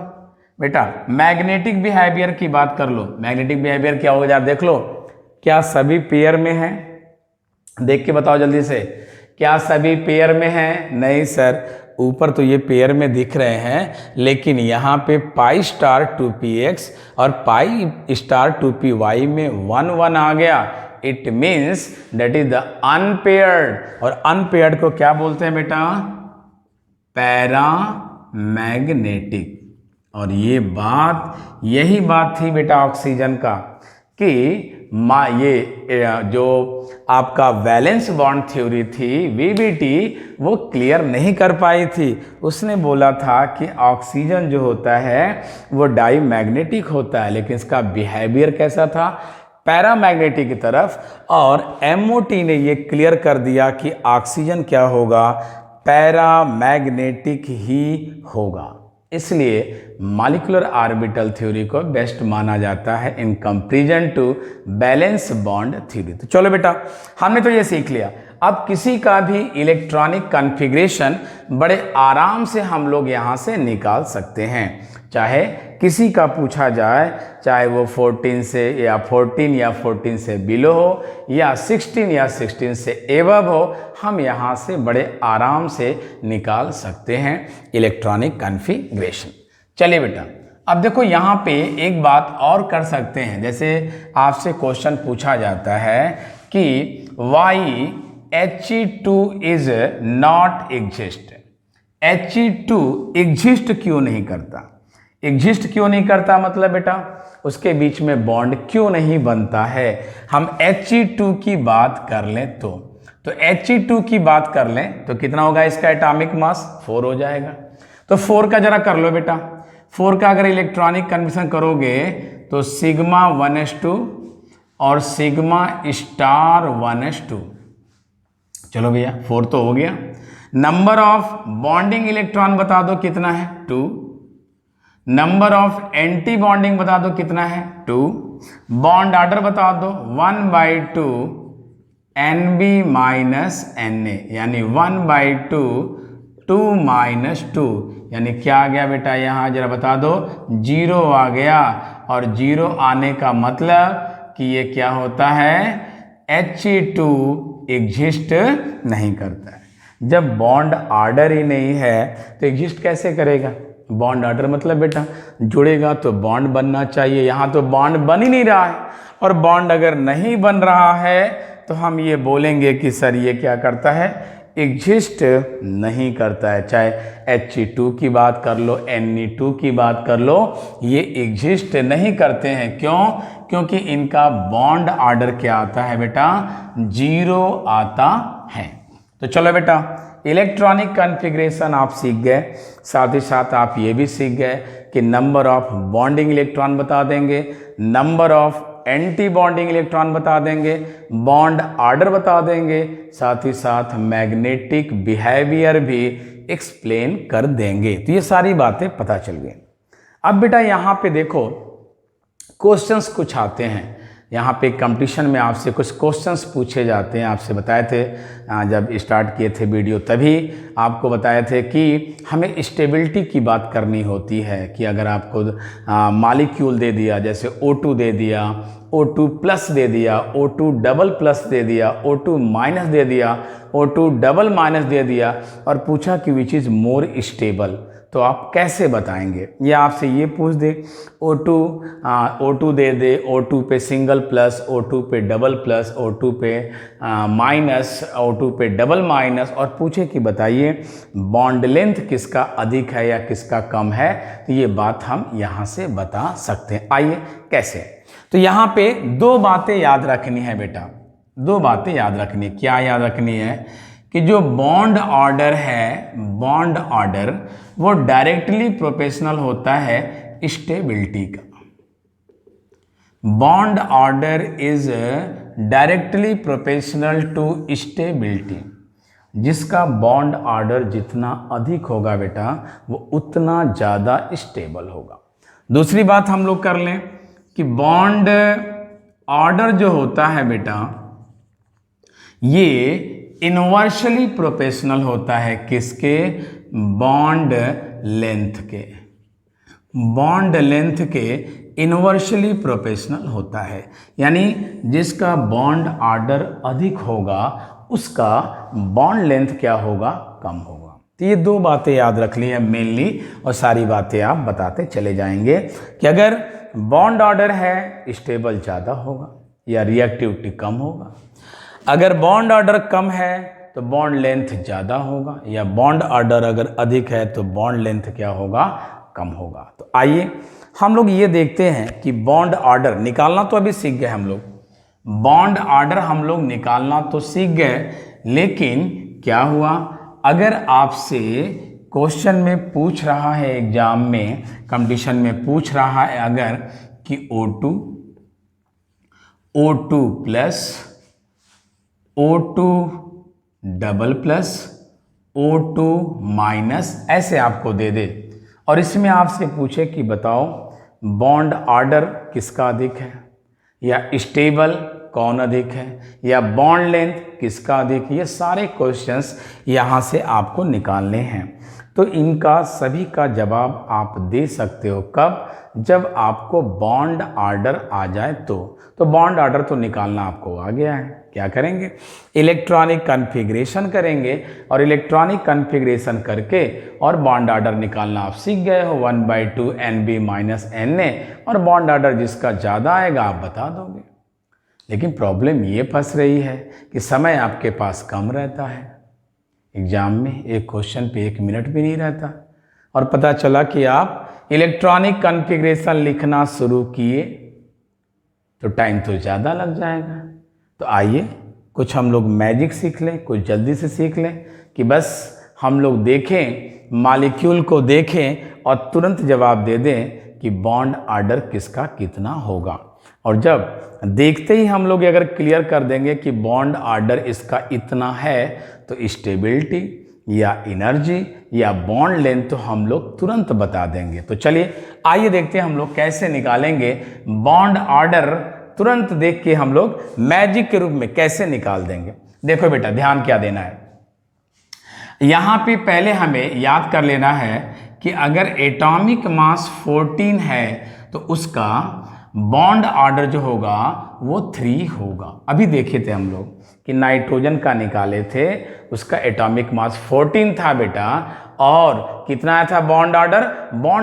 बेटा, मैग्नेटिक बिहेवियर की बात कर लो। मैग्नेटिक बिहेवियर क्या होगा यार, देख लो, क्या सभी पेयर में है, देख के बताओ जल्दी से, क्या सभी पेयर में है, नहीं सर, ऊपर तो ये पेयर में दिख रहे हैं, लेकिन यहाँ पे पाई स्टार 2px और पाई स्टार 2py में 1 1 आ गया। It means that is the unpaired. और अनपेयर्ड को क्या बोलते हैं बेटा? पैरामैग्नेटिक। और यही बात थी बेटा ऑक्सीजन का कि ये जो आपका वैलेंस बॉन्ड थ्योरी थी वीबीटी, वो क्लियर नहीं कर पाई थी। उसने बोला था कि ऑक्सीजन जो होता है वो डाईमैग्नेटिक होता है, लेकिन इसका बिहेवियर कैसा था? पैरामैग्नेटिक की तरफ। और एमओटी ने ये क्लियर कर दिया कि ऑक्सीजन क्या होगा? पैरामैग्नेटिक ही होगा। इसलिए मॉलिक्यूलर ऑर्बिटल थ्योरी को बेस्ट माना जाता है in comparison to valence bond theory. तो चलो बेटा, हमने तो ये सीख लिया। अब किसी का भी इलेक्ट्रॉनिक कॉन्फ़िगरेशन बड़े आराम से हम लोग यहाँ से निकाल सकते हैं। चाहे किसी का पूछा जाए, चाहे वो 14 या 14 से बिलो हो, या 16 से एबव हो, हम यहाँ से बड़े आराम से निकाल सकते हैं इलेक्ट्रॉनिक कॉन्फ़िगरेशन। चलिए बेटा, अब देखो यहाँ पे एक बात और कर सकते हैं। जैसे आपसे क्वेश्चन पूछा जाता है कि why He2 is not exist. He2 exist क्यों नहीं करता? एग्जिस्ट क्यों नहीं करता मतलब बेटा उसके बीच में बॉन्ड क्यों नहीं बनता है? हम He2 की बात कर लें तो He2 की बात कर लें तो कितना होगा इसका एटॉमिक मास? 4 हो जाएगा। तो 4 का जरा कर लो बेटा। 4 का अगर इलेक्ट्रॉनिक कन्वर्जन करोगे तो सिग्मा 1s2 और सिग्मा स्टार 1s2। चलो भैया 4 तो हो गया। नंबर ऑफ बॉन्डिंग इलेक्ट्रॉन बता दो कितना है? 2। नंबर ऑफ एंटी बॉन्डिंग बता दो कितना है? 2। बॉन्ड ऑर्डर बता दो 1/2 Nb माइनस Na, यानी 1/2 2 - 2, यानी क्या आ गया बेटा? यहाँ जरा बता दो। 0 आ गया। और 0 आने का मतलब कि ये क्या होता है? He2 एग्जिस्ट नहीं करता है। जब बॉन्ड ऑर्डर ही नहीं है तो एग्जिस्ट कैसे करेगा? बॉन्ड ऑर्डर मतलब बेटा जुड़ेगा तो बॉन्ड बनना चाहिए। यहाँ तो बॉन्ड बन ही नहीं रहा है, और बॉन्ड अगर नहीं बन रहा है तो हम ये बोलेंगे कि सर ये क्या करता है? एग्जिस्ट नहीं करता है। चाहे He2 की बात कर लो, Ne2 की बात कर लो, ये एग्जिस्ट नहीं करते हैं। क्यों? क्योंकि इनका बॉन्ड ऑर्डर क्या आता है बेटा? 0 आता है। तो चलो बेटा, इलेक्ट्रॉनिक कॉन्फ़िगरेशन आप सीख गए, साथ ही साथ आप ये भी सीख गए कि नंबर ऑफ बॉन्डिंग इलेक्ट्रॉन बता देंगे, number of anti bonding electron बता देंगे, बॉन्ड ऑर्डर बता देंगे, साथ ही साथ मैग्नेटिक बिहेवियर भी एक्सप्लेन कर देंगे। तो ये सारी बातें पता चल गई। अब बेटा यहाँ पे देखो क्वेश्चंस कुछ आते हैं। यहाँ पे कंपटीशन में आपसे कुछ क्वेश्चंस पूछे जाते हैं। आपसे बताए थे जब स्टार्ट किए थे वीडियो, तभी आपको बताए थे कि हमें स्टेबिलिटी की बात करनी होती है कि अगर आपको मॉलिक्यूल दे दिया, जैसे O2 दे दिया, O2 प्लस दे दिया, O2 डबल प्लस दे दिया, O2 माइनस दे दिया, O2 डबल माइनस दे दिया, और पूछा कि विच इज़ मोर स्टेबल, तो आप कैसे बताएंगे? या आपसे ये पूछ दे O2 दे दे, O2 पे सिंगल प्लस, O2 पे डबल प्लस, O2 पे माइनस, O2 पे डबल माइनस, और पूछे कि बताइए बॉन्ड लेंथ किसका अधिक है या किसका कम है, तो ये बात हम यहाँ से बता सकते हैं। आइए कैसे? तो यहाँ पे 2 बातें याद रखनी है बेटा, 2 बातें याद रखनी। क्या याद रखनी है? कि जो बॉन्ड ऑर्डर है, बॉन्ड ऑर्डर वो डायरेक्टली प्रोपोर्शनल होता है स्टेबिलिटी का। Bond order is directly proportional to stability. जिसका बॉन्ड ऑर्डर जितना अधिक होगा बेटा वो उतना ज़्यादा स्टेबल होगा। दूसरी बात हम लोग कर लें कि बॉन्ड ऑर्डर जो होता है बेटा ये इनवर्सली प्रोपोर्शनल होता है किसके? बॉन्ड लेंथ के। बॉन्ड लेंथ के इनवर्सली प्रोपोर्शनल होता है, यानी जिसका बॉन्ड ऑर्डर अधिक होगा उसका बॉन्ड लेंथ क्या होगा? कम होगा। तो ये दो बातें याद रख ली है मेनली, और सारी बातें आप बताते चले जाएंगे कि अगर बॉन्ड ऑर्डर है स्टेबल ज़्यादा होगा या रिएक्टिविटी कम होगा, अगर बॉन्ड ऑर्डर कम है तो बॉन्ड लेंथ ज़्यादा होगा, या बॉन्ड ऑर्डर अगर अधिक है तो बॉन्ड लेंथ क्या होगा, कम होगा। तो आइए हम लोग ये देखते हैं कि बॉन्ड ऑर्डर निकालना तो अभी सीख गए हम लोग, बॉन्ड ऑर्डर हम लोग निकालना तो सीख गए, लेकिन क्या हुआ अगर आपसे क्वेश्चन में पूछ रहा है, एग्जाम में कंपटीशन में पूछ रहा है अगर कि O2 plus O2 double plus O2 minus ऐसे आपको दे दे, और इसमें आपसे पूछे कि बताओ बॉन्ड ऑर्डर किसका अधिक है, या स्टेबल कौन अधिक है, या बॉन्ड लेंथ किसका अधिक है, ये सारे क्वेश्चंस यहाँ से आपको निकालने हैं। तो इनका सभी का जवाब आप दे सकते हो कब, जब आपको बॉन्ड ऑर्डर आ जाए तो बॉन्ड ऑर्डर तो निकालना आपको आ गया है। क्या करेंगे, इलेक्ट्रॉनिक कॉन्फ़िगरेशन करेंगे, और इलेक्ट्रॉनिक कॉन्फ़िगरेशन करके और बॉन्ड ऑर्डर निकालना आप सीख गए हो 1/2 NB माइनस Na, और बॉन्ड ऑर्डर जिसका ज़्यादा आएगा आप बता दोगे। लेकिन प्रॉब्लम ये फंस रही है कि समय आपके पास कम रहता है, एग्जाम में एक क्वेश्चन पे 1 मिनट भी नहीं रहता, और पता चला कि आप इलेक्ट्रॉनिक कॉन्फ़िगरेशन लिखना शुरू किए तो टाइम तो ज़्यादा लग जाएगा। तो आइए कुछ हम लोग मैजिक सीख लें, कुछ जल्दी से सीख लें कि बस हम लोग देखें, मॉलिक्यूल को देखें और तुरंत जवाब दे दें कि बॉन्ड ऑर्डर किसका कितना होगा। और जब देखते ही हम लोग अगर क्लियर कर देंगे कि बॉन्ड ऑर्डर इसका इतना है, तो स्टेबिलिटी या एनर्जी या बॉन्ड लेंथ तो हम लोग तुरंत बता देंगे। तो चलिए आइए देखते हैं हम लोग कैसे निकालेंगे बॉन्ड ऑर्डर, तुरंत देख के हम लोग मैजिक के रूप में कैसे निकाल देंगे। देखो बेटा ध्यान क्या देना है, यहाँ पे पहले हमें याद कर लेना है कि अगर एटॉमिक मास 14 है तो उसका बॉन्ड ऑर्डर जो होगा वो 3 होगा। अभी देखे थे हम लोग कि नाइट्रोजन का निकाले थे, उसका एटॉमिक मास 14 था बेटा, और कितना आया था बॉन्ड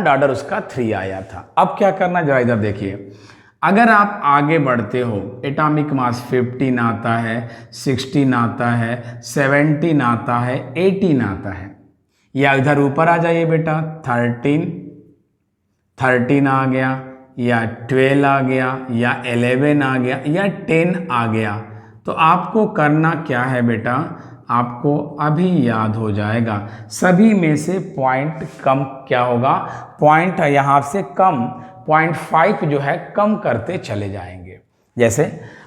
ऑर्डर उसका 3 आया था। अब क्या करना, जरा इधर देखिए, अगर आप आगे बढ़ते हो एटॉमिक मास 15 आता है, 16 आता है, 17 आता है, 18 आता है, या इधर ऊपर आ जाइए बेटा 13 आ गया, या 12 आ गया, या 11 आ गया, या 10 आ गया, तो आपको करना क्या है बेटा, आपको अभी याद हो जाएगा सभी में से पॉइंट कम क्या होगा, पॉइंट यहाँ से कम 0.5 जो है कम करते चले जाएंगे। जैसे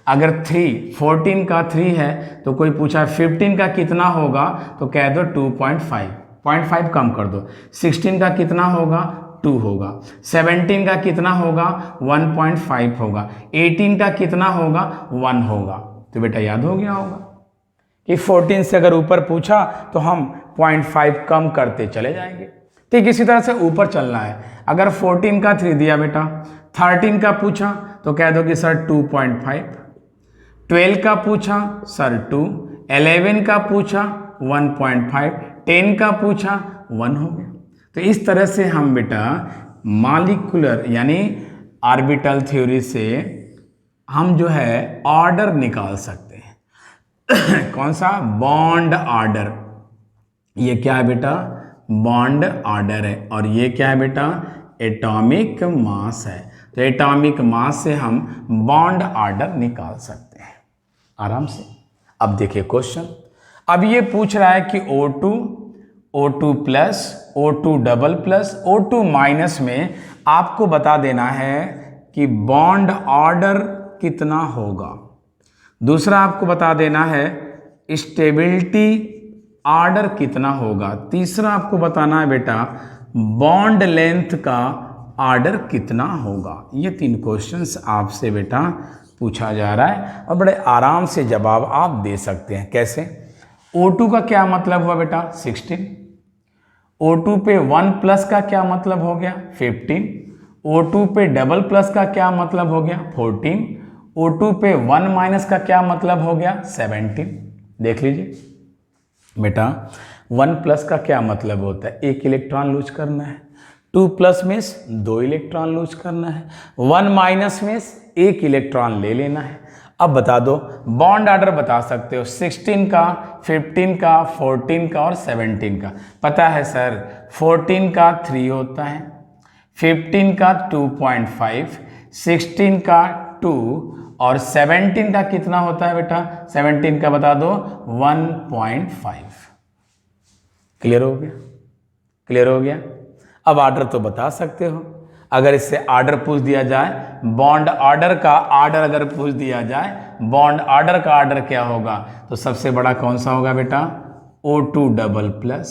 अगर 14 का 3 है तो कोई पूछा 15 का कितना होगा, तो कह दो 2.5, 0.5 कम कर दो। 16 का कितना होगा, 2 होगा। 17 का कितना होगा, 1.5 होगा। 18 का कितना होगा, 1 होगा। तो बेटा याद हो गया होगा कि 14 से अगर ऊपर पूछा तो हम 0.5 कम करते चले जाएंगे। ठीक इसी तरह से ऊपर चलना है। अगर 14 का 3 दिया बेटा, 13 का पूछा तो कह दो कि सर 2.5, 12 का पूछा सर 2, 11 का पूछा 1.5, 10 का पूछा 1 हो गया। तो इस तरह से हम बेटा मॉलिक्यूलर यानी ऑर्बिटल थ्योरी से हम जो है ऑर्डर निकाल सकते हैं। कौन सा, बॉन्ड ऑर्डर। ये क्या है बेटा, बॉन्ड ऑर्डर है, और ये क्या है बेटा, एटॉमिक मास है। तो एटॉमिक मास से हम बॉन्ड ऑर्डर निकाल सकते हैं आराम से। अब देखिए क्वेश्चन, अब ये पूछ रहा है कि O2 plus, O2 double plus, O2 minus में आपको बता देना है कि बॉन्ड ऑर्डर कितना होगा। दूसरा आपको बता देना है स्टेबिलिटी ऑर्डर कितना होगा। तीसरा आपको बताना है बेटा बॉन्ड लेंथ का ऑर्डर कितना होगा। ये 3 क्वेश्चंस आपसे बेटा पूछा जा रहा है, और बड़े आराम से जवाब आप दे सकते हैं। कैसे, O2 का क्या मतलब हुआ बेटा, 16। O2 पे 1 प्लस का क्या मतलब हो गया, 15। O2 पे डबल प्लस का क्या मतलब हो गया, 14। O2 पे 1 माइनस का क्या मतलब हो गया, 17। देख लीजिए बेटा 1+ का क्या मतलब होता है, एक इलेक्ट्रॉन लूज करना है। 2+ मीन्स 2 इलेक्ट्रॉन लूज करना है। 1- मीन्स 1 इलेक्ट्रॉन ले लेना है। अब बता दो बॉन्ड ऑर्डर बता सकते हो 16 का, 15 का, 14 का और 17 का। पता है सर 14 का 3 होता है, 15 का 2.5, 16 का 2 और 17 का कितना होता है बेटा, 17 का बता दो 1.5। क्लियर हो गया, क्लियर हो गया। अब ऑर्डर तो बता सकते हो, अगर इससे ऑर्डर पूछ दिया जाए, बॉन्ड ऑर्डर का ऑर्डर अगर पूछ दिया जाए, बॉन्ड ऑर्डर का ऑर्डर क्या होगा, तो सबसे बड़ा कौन सा होगा बेटा, O2++।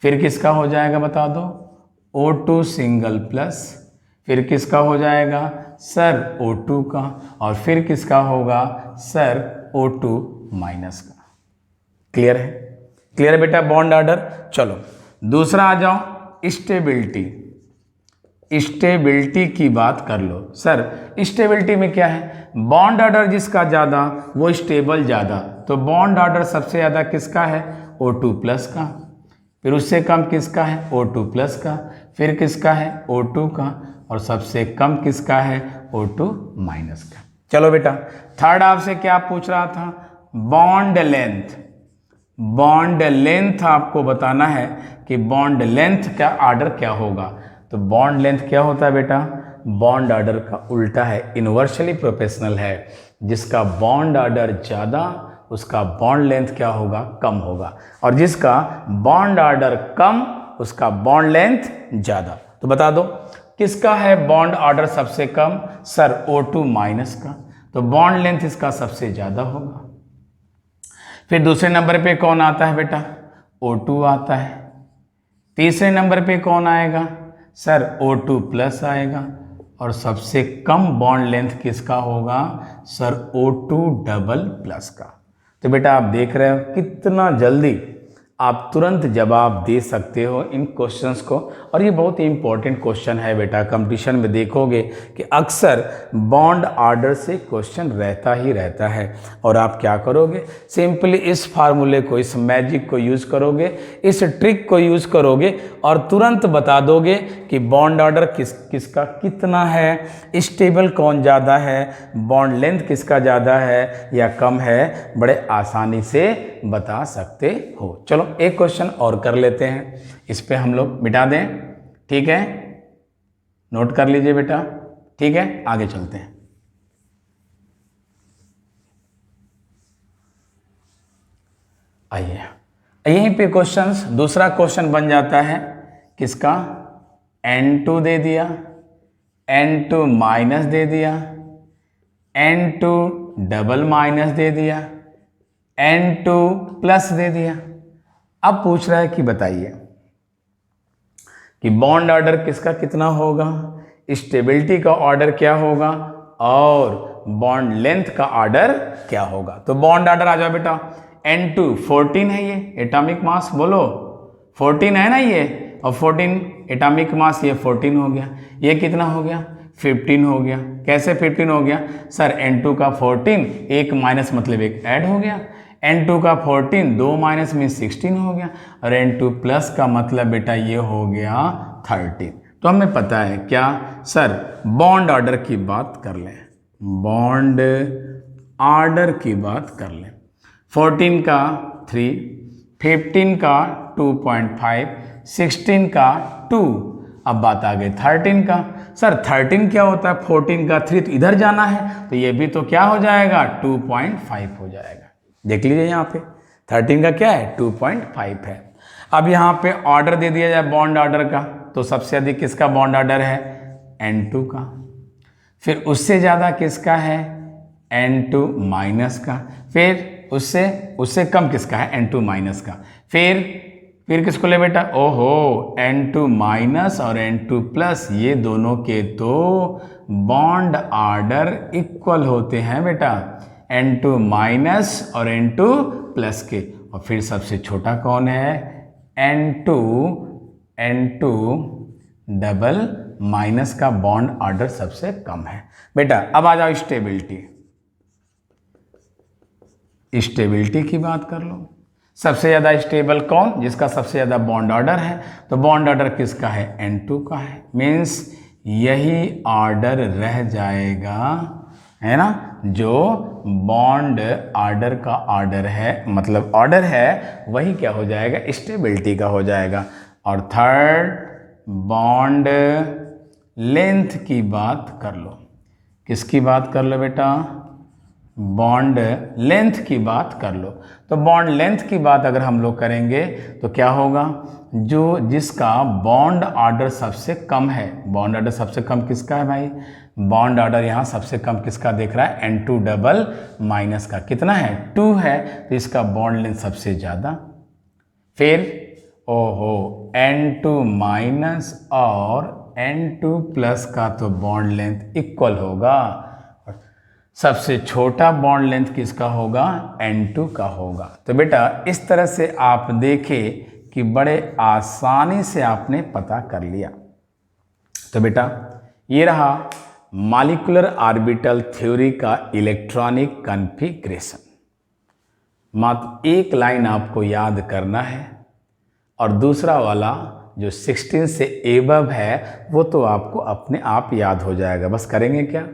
फिर किसका हो जाएगा बता दो, O2++। फिर किसका हो जाएगा सर O2 का, और फिर किसका होगा सर O2- का। क्लियर है, क्लियर है बेटा बॉन्ड ऑर्डर। चलो दूसरा आ जाओ, स्टेबिलिटी। स्टेबिलिटी की बात कर लो। सर स्टेबिलिटी में क्या है, बॉन्ड ऑर्डर जिसका ज़्यादा वो स्टेबल ज़्यादा, तो बॉन्ड ऑर्डर सबसे ज़्यादा किसका है, O2+ का। फिर उससे कम किसका है, O2+ का। फिर किसका है, O2 का। और सबसे कम किसका है, O2- का। चलो बेटा थर्ड आपसे क्या पूछ रहा था, बॉन्ड लेंथ। बॉन्ड लेंथ आपको बताना है कि बॉन्ड लेंथ का ऑर्डर क्या होगा। तो बॉन्ड लेंथ क्या होता है बेटा, बॉन्ड ऑर्डर का उल्टा है, इन्वर्सली प्रोपोर्शनल है। जिसका बॉन्ड ऑर्डर ज़्यादा उसका बॉन्ड लेंथ क्या होगा, कम होगा, और जिसका बॉन्ड ऑर्डर कम उसका बॉन्ड लेंथ ज़्यादा। तो बता दो किसका है बॉन्ड ऑर्डर सबसे कम, सर O2- का, तो बॉन्ड लेंथ इसका सबसे ज़्यादा होगा। फिर दूसरे नंबर पे कौन आता है बेटा, O2 आता है। तीसरे नंबर पे कौन आएगा सर, O2+ आएगा। और सबसे कम बॉन्ड लेंथ किसका होगा सर, O2++ का। तो बेटा आप देख रहे हो कितना जल्दी आप तुरंत जवाब दे सकते हो इन क्वेश्चंस को, और ये बहुत ही इंपॉर्टेंट क्वेश्चन है बेटा। कंपटीशन में देखोगे कि अक्सर बॉन्ड ऑर्डर से क्वेश्चन रहता ही रहता है, और आप क्या करोगे, सिंपली इस फार्मूले को, इस मैजिक को यूज़ करोगे, इस ट्रिक को यूज़ करोगे और तुरंत बता दोगे कि बॉन्ड ऑर्डर किसका कितना है, स्टेबल कौन ज़्यादा है, बॉन्ड लेंथ किसका ज़्यादा है या कम है, बड़े आसानी से बता सकते हो। चलो एक क्वेश्चन और कर लेते हैं, इस पे हम लोग मिटा दें, ठीक है, नोट कर लीजिए बेटा, ठीक है, आगे चलते हैं। आइए यहीं पे क्वेश्चंस, दूसरा क्वेश्चन बन जाता है किसका, N2 दे दिया, N2- दे दिया, N2 दे दिया, N2+ दे दिया। अब पूछ रहा है कि बताइए कि बॉन्ड ऑर्डर किसका कितना होगा, स्टेबिलिटी का ऑर्डर क्या होगा, और बॉन्ड लेंथ का ऑर्डर क्या होगा। तो बॉन्ड ऑर्डर आ जाओ बेटा, N2 14 है, ये एटॉमिक मास बोलो 14 है ना ये, और 14 एटॉमिक मास, ये 14 हो गया। ये कितना हो गया, 15 हो गया। कैसे 15 हो गया सर, N2 का 14, एक माइनस मतलब एक ऐड हो गया, N2 का 14, 2 माइनस में 16 हो गया, और N2+ का मतलब बेटा ये हो गया 13। तो हमें पता है क्या सर, बॉन्ड ऑर्डर की बात कर लें, बॉन्ड ऑर्डर की बात कर लें, 14 का 3, 15 का 2.5, 16 का 2, अब बात आ गई 13 का। सर 13 क्या होता है, 14 का 3 तो इधर जाना है, तो ये भी तो क्या हो जाएगा 2.5 हो जाएगा। देख लीजिए यहाँ पे 13 का क्या है 2.5 है। अब यहाँ पे ऑर्डर दे दिया जाए बॉन्ड ऑर्डर का, तो सबसे अधिक किसका बॉन्ड ऑर्डर है, N2 का। फिर उससे ज़्यादा किसका है, N2- का। फिर उससे कम किसका है, N2- का। फिर किसको ले बेटा, ओहो N2- और N2+, ये दोनों के तो बॉन्ड ऑर्डर इक्वल होते हैं बेटा, N2- और N2+ के। और फिर सबसे छोटा कौन है, N2- का बॉन्ड ऑर्डर सबसे कम है बेटा। अब आ जाओ स्टेबिलिटी, स्टेबिलिटी की बात कर लो। सबसे ज़्यादा स्टेबल कौन, जिसका सबसे ज़्यादा बॉन्ड ऑर्डर है, तो बॉन्ड ऑर्डर किसका है, N2 का है। मीन्स यही ऑर्डर रह जाएगा, है ना, जो बॉन्ड ऑर्डर का ऑर्डर है, मतलब ऑर्डर है वही क्या हो जाएगा, स्टेबिलिटी का हो जाएगा। और थर्ड बॉन्ड लेंथ की बात कर लो। किसकी बात कर लो बेटा, बॉन्ड लेंथ की बात कर लो। तो बॉन्ड लेंथ की बात अगर हम लोग करेंगे तो क्या होगा, जो जिसका बॉन्ड ऑर्डर सबसे कम है, बॉन्ड ऑर्डर सबसे कम किसका है भाई, बॉन्ड ऑर्डर यहाँ सबसे कम किसका देख रहा है, N2 डबल माइनस का, कितना है 2 है, तो इसका बॉन्ड लेंथ सबसे ज़्यादा। फिर ओहो N2 माइनस और N2 प्लस का तो बॉन्ड लेंथ इक्वल होगा, सबसे छोटा बॉन्ड लेंथ किसका होगा, N2 का होगा। तो बेटा इस तरह से आप देखें कि बड़े आसानी से आपने पता कर लिया। तो बेटा ये रहा मॉलिक्यूलर ऑर्बिटल थ्योरी का इलेक्ट्रॉनिक कॉन्फ़िगरेशन। मात्र एक लाइन आपको याद करना है और दूसरा वाला जो 16 से एबव है वो तो आपको अपने आप याद हो जाएगा। बस करेंगे क्या,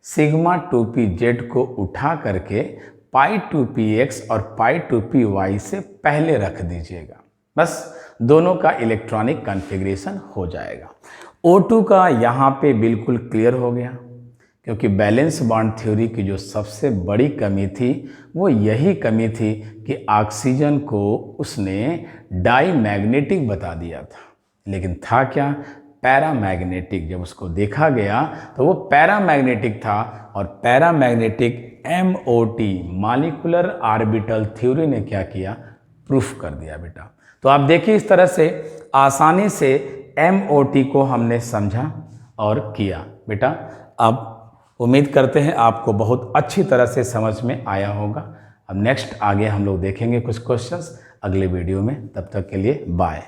सिग्मा 2p(z) को उठा करके पाई 2px और पाई 2py से पहले रख दीजिएगा, बस दोनों का इलेक्ट्रॉनिक कॉन्फ़िगरेशन हो जाएगा। O2 का यहाँ पे बिल्कुल क्लियर हो गया, क्योंकि बैलेंस बॉन्ड थ्योरी की जो सबसे बड़ी कमी थी वो यही कमी थी कि ऑक्सीजन को उसने डाईमैग्नेटिक बता दिया था, लेकिन था क्या, पैरामैग्नेटिक। जब उसको देखा गया तो वो पैरामैग्नेटिक था, और paramagnetic MOT molecular orbital theory ने क्या किया, प्रूफ कर दिया बेटा। तो आप देखिए इस तरह से आसानी से MOT को हमने समझा और किया बेटा। अब उम्मीद करते हैं आपको बहुत अच्छी तरह से समझ में आया होगा। अब नेक्स्ट आगे हम लोग देखेंगे कुछ क्वेश्चंस अगले वीडियो में, तब तक के लिए बाय।